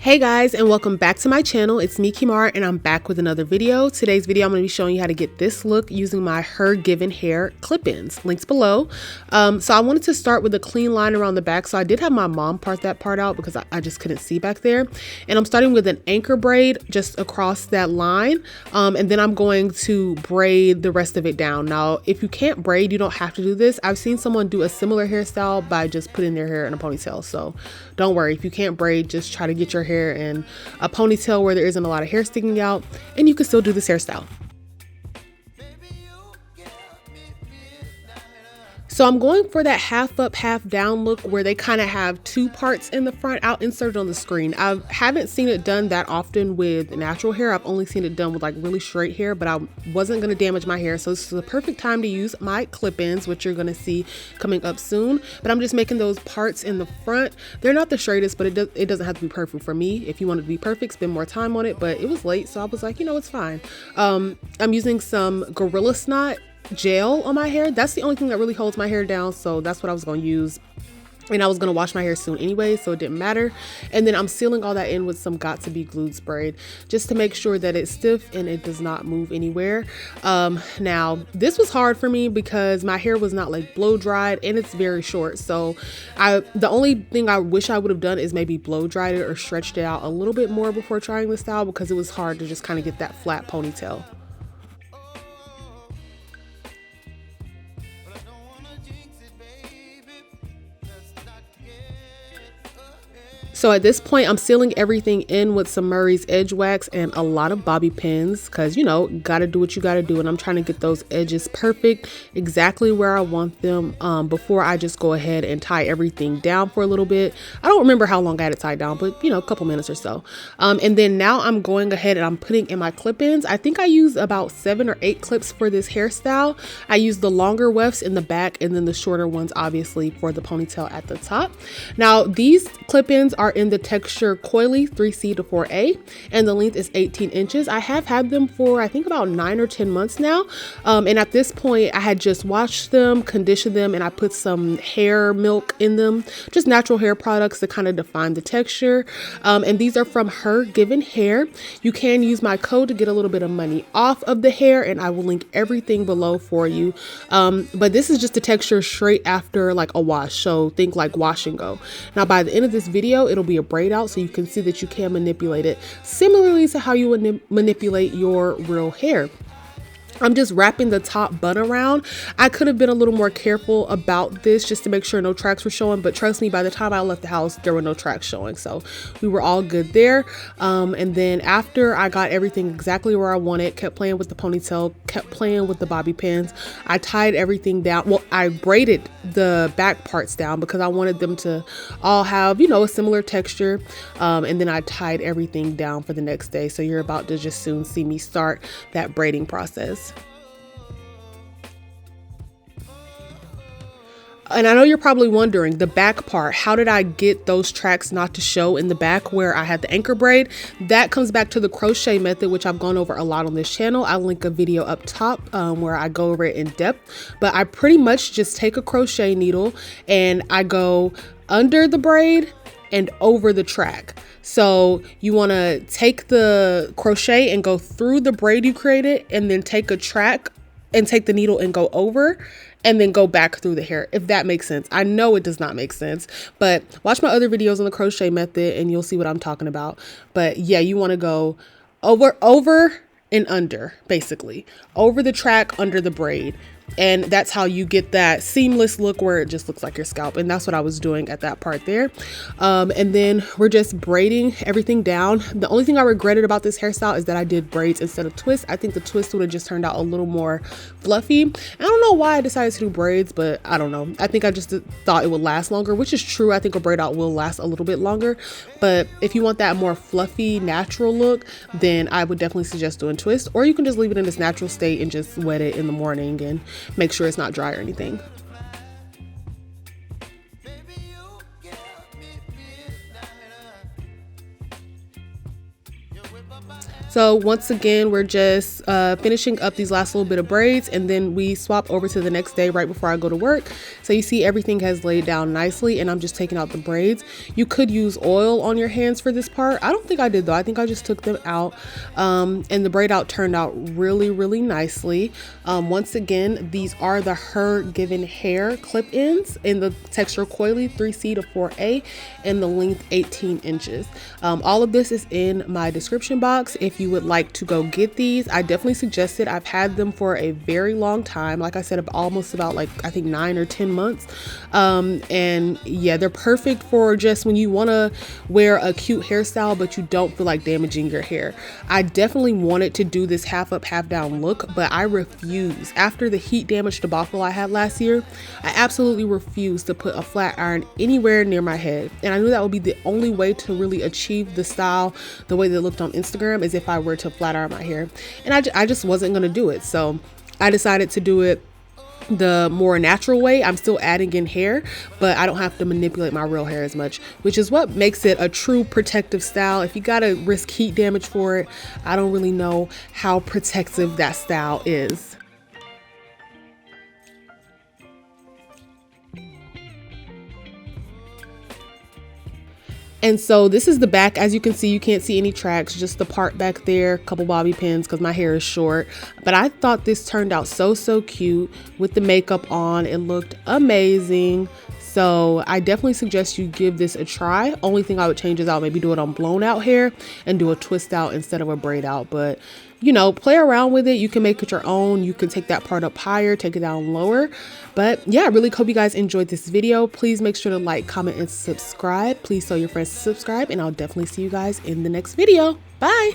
Hey guys, and welcome back to my channel. It's me, Kimara, and I'm back with another video. Today's video, I'm going to be showing you how to get this look using my Hergivenhair clip-ins. Links below. So I wanted to start with a clean line around the back. So I did have my mom part that part out because I just couldn't see back there. And I'm starting with an anchor braid just across that line. And then I'm going to braid the rest of it down. Now, if you can't braid, you don't have to do this. I've seen someone do a similar hairstyle by just putting their hair in a ponytail. So don't worry, if you can't braid, just try to get your hair in a ponytail where there isn't a lot of hair sticking out, and you can still do this hairstyle. So I'm going for that half up, half down look where they kind of have two parts in the front. I'll insert it on the screen. I haven't seen it done that often with natural hair. I've only seen it done with like really straight hair, but I wasn't going to damage my hair. So this is the perfect time to use my clip-ins, which you're going to see coming up soon. But I'm just making those parts in the front. They're not the straightest, but it doesn't have to be perfect for me. If you want it to be perfect, spend more time on it. But it was late, so I was like, you know, it's fine. I'm using some Gorilla Snot gel on my hair. That's the only thing that really holds my hair down, so that's what I was going to use. And I was going to wash my hair soon anyway, so it didn't matter. And then I'm sealing all that in with some Got To Be Glued spray just to make sure that it's stiff and it does not move anywhere. Now this was hard for me because my hair was not like blow dried and it's very short. So the only thing I wish I would have done is maybe blow dried it or stretched it out a little bit more before trying the style, because it was hard to just kind of get that flat ponytail. So at this point, I'm sealing everything in with some Murray's Edge Wax and a lot of bobby pins because, you know, gotta do what you gotta do. And I'm trying to get those edges perfect, exactly where I want them before I just go ahead and tie everything down for a little bit. I don't remember how long I had it tied down, but, you know, a couple minutes or so. And then now I'm going ahead and I'm putting in my clip-ins. I think I used about 7 or 8 clips for this hairstyle. I used the longer wefts in the back and then the shorter ones, obviously, for the ponytail at the top. Now, these clip-ins are in the texture Coily 3C to 4A, and the length is 18 inches. I have had them for I think about 9 or 10 months now, and at this point I had just washed them, conditioned them, and I put some hair milk in them, just natural hair products to kind of define the texture. And these are from Hergivenhair. You can use my code to get a little bit of money off of the hair, and I will link everything below for you. But this is just the texture straight after like a wash, so think like wash and go. Now by the end of this video, it'll be a braid out, so you can see that you can manipulate it similarly to how you would manipulate your real hair. I'm just wrapping the top bun around. I could have been a little more careful about this just to make sure no tracks were showing, but trust me, by the time I left the house, there were no tracks showing. So we were all good there. And then after I got everything exactly where I wanted, kept playing with the ponytail, kept playing with the bobby pins, I tied everything down. Well, I braided the back parts down because I wanted them to all have, you know, a similar texture. And then I tied everything down for the next day. So you're about to just soon see me start that braiding process. And I know you're probably wondering, the back part, how did I get those tracks not to show in the back where I had the anchor braid? That comes back to the crochet method, which I've gone over a lot on this channel. I'll link a video up top where I go over it in depth. But I pretty much just take a crochet needle and I go under the braid and over the track. So you want to take the crochet and go through the braid you created, and then take a track and take the needle and go over, and then go back through the hair, if that makes sense. I know it does not make sense, but watch my other videos on the crochet method and you'll see what I'm talking about. But yeah, you want to go over and under, basically over the track, under the braid. And that's how you get that seamless look where it just looks like your scalp. And that's what I was doing at that part there. And then we're just braiding everything down. The only thing I regretted about this hairstyle is that I did braids instead of twists. I think the twist would have just turned out a little more fluffy. I don't know why I decided to do braids, but I don't know. I think I just thought it would last longer, which is true. I think a braid out will last a little bit longer. But if you want that more fluffy, natural look, then I would definitely suggest doing twist. Or you can just leave it in this natural state and just wet it in the morning and make sure it's not dry or anything. So once again, we're just finishing up these last little bit of braids, and then we swap over to the next day right before I go to work. So you see everything has laid down nicely, and I'm just taking out the braids. You could use oil on your hands for this part. I don't think I did though. I think I just took them out, and the braid out turned out really, really nicely. Once again, these are the Hergivenhair clip-ins in the texture Coily 3C to 4A and the length 18 inches. All of this is in my description box if you would like to go get these. I definitely suggest it. I've had them for a very long time. Like I said, almost about like I think 9 or 10 months. And yeah, they're perfect for just when you want to wear a cute hairstyle but you don't feel like damaging your hair. I definitely wanted to do this half up, half down look, but I refuse. After the heat damage debacle I had last year, I absolutely refused to put a flat iron anywhere near my head. And I knew that would be the only way to really achieve the style the way that it looked on Instagram, is if I were to flat iron my hair. And I just wasn't going to do it. So I decided to do it the more natural way. I'm still adding in hair, but I don't have to manipulate my real hair as much, which is what makes it a true protective style. If you gotta risk heat damage for it, I don't really know how protective that style is. And so this is the back. As you can see, you can't see any tracks, just the part back there, a couple bobby pins because my hair is short. But I thought this turned out so cute with the makeup on. It looked amazing. So I definitely suggest you give this a try. Only thing I would change is I'll maybe do it on blown out hair and do a twist out instead of a braid out. But you know, play around with it. You can make it your own. You can take that part up higher, take it down lower. But yeah, I really hope you guys enjoyed this video. Please make sure to like, comment, and subscribe. Please tell your friends to subscribe, and I'll definitely see you guys in the next video. Bye.